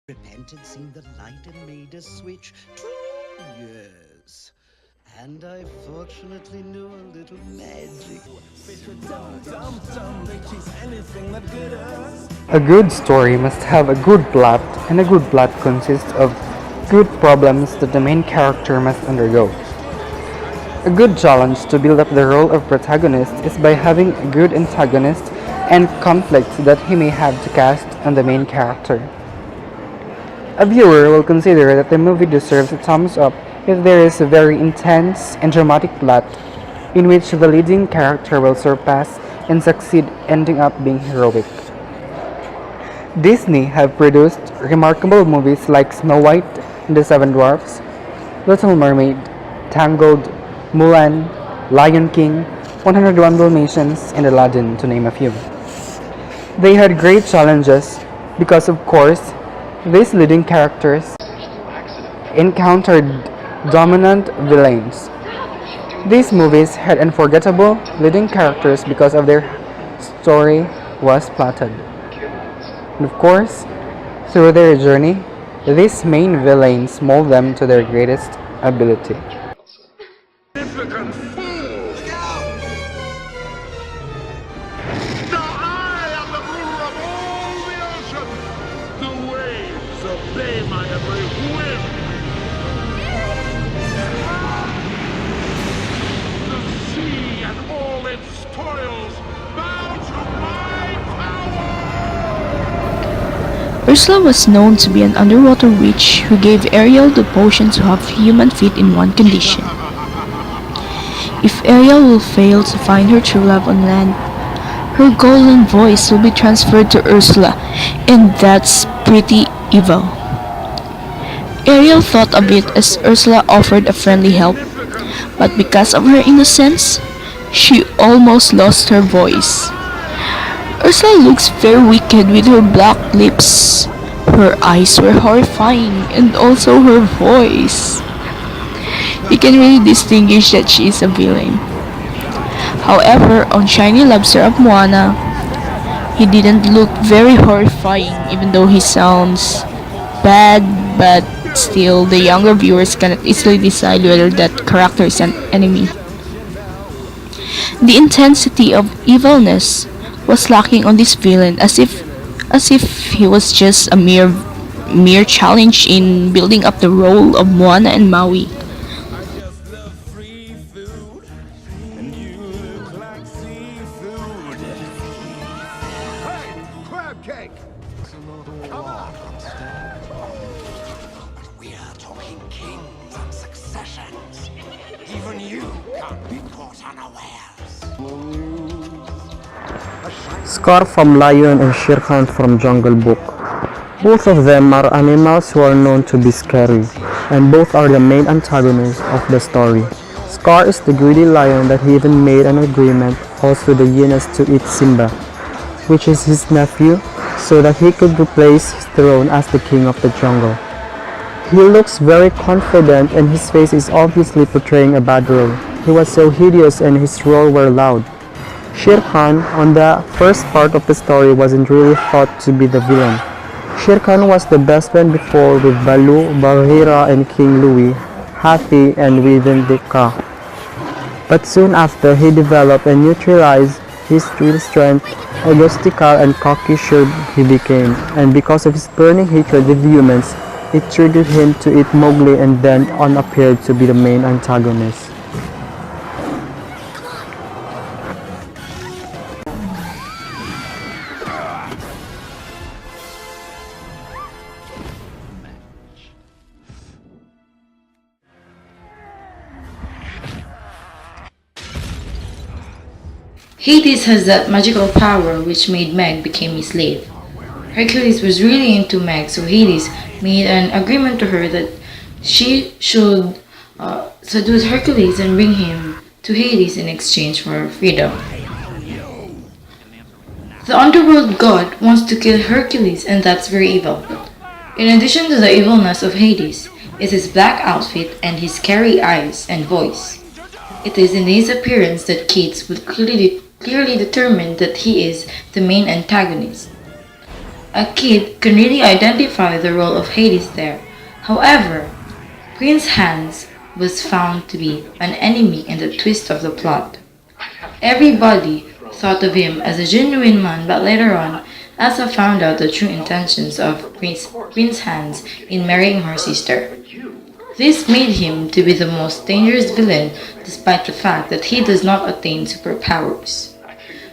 Repented, seen the light, and made a switch. True, yes. And I fortunately knew a little magic. A good story must have a good plot, and a good plot consists of good problems that the main character must undergo. A good challenge to build up the role of protagonist is by having a good antagonist and conflicts that he may have to cast on the main character. A viewer will consider that the movie deserves a thumbs up if there is a very intense and dramatic plot in which the leading character will surpass and succeed, ending up being heroic. Disney have produced remarkable movies like Snow White and the Seven Dwarfs, Little Mermaid, Tangled, Mulan, Lion King, 101 Dalmatians, and Aladdin, to name a few. They had great challenges because, of course, these leading characters encountered dominant villains. These movies had unforgettable leading characters because of their story was plotted. And of course, through their journey, these main villains mold them to their greatest ability. Now I am the ruler of all the ocean. The waves obey my every whim. The sea and all its toils bow to my power. Ursula was known to be an underwater witch who gave Ariel the potion to have human feet in one condition. If Ariel will fail to find her true love on land, her golden voice will be transferred to Ursula, and that's pretty evil. Ariel thought of it as Ursula offered a friendly help, but because of her innocence, she almost lost her voice. Ursula looks very wicked with her black lips. Her eyes were horrifying, and also her voice. You can really distinguish that she is a villain. However, on Shiny Lobster of Moana, he didn't look very horrifying even though he sounds bad, but still the younger viewers cannot easily decide whether that character is an enemy. The intensity of evilness was lacking on this villain, as if he was just a mere challenge in building up the role of Moana and Maui. Crab cake. We are talking kings and successions. Even you can't be caught unawares. Scar from Lion and Shere Khan from Jungle Book. Both of them are animals who are known to be scary, and both are the main antagonists of the story. Scar is the greedy lion that he even made an agreement also the hyenas to eat Simba, which is his nephew, so that he could replace his throne as the king of the jungle. He looks very confident and his face is obviously portraying a bad role. He was so hideous and his roar were loud. Shere Khan, on the first part of the story, wasn't really thought to be the villain. Shere Khan was the best friend before with Baloo, Bagheera and King Louie, Hathi and Widindika. But soon after, he developed and neutralized his real strength, egotistical and cocky sure he became, and because of his burning hatred with humans, it triggered him to eat Mowgli and then on appeared to be the main antagonist. Hades has that magical power which made Meg become his slave. Hercules was really into Meg, so Hades made an agreement to her that she should seduce Hercules and bring him to Hades in exchange for freedom. The underworld god wants to kill Hercules, and that's very evil. In addition to the evilness of Hades, is his black outfit and his scary eyes and voice. It is in his appearance that Keats would clearly determine that he is the main antagonist. a kid can really identify the role of Hades there. However, Prince Hans was found to be an enemy in the twist of the plot. Everybody thought of him as a genuine man, but later on, Elsa found out the true intentions of Prince Hans in marrying her sister. This made him to be the most dangerous villain despite the fact that he does not attain superpowers.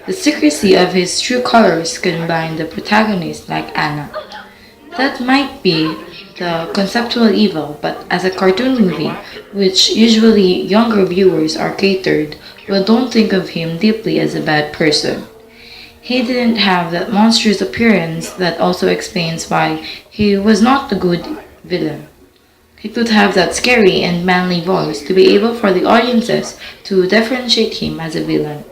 The secrecy of his true colors combined the protagonist like Anna. That might be the conceptual evil, but as a cartoon movie, which usually younger viewers are catered, we don't think of him deeply as a bad person. He didn't have that monstrous appearance that also explains why he was not a good villain. He could have that scary and manly voice to be able for the audiences to differentiate him as a villain.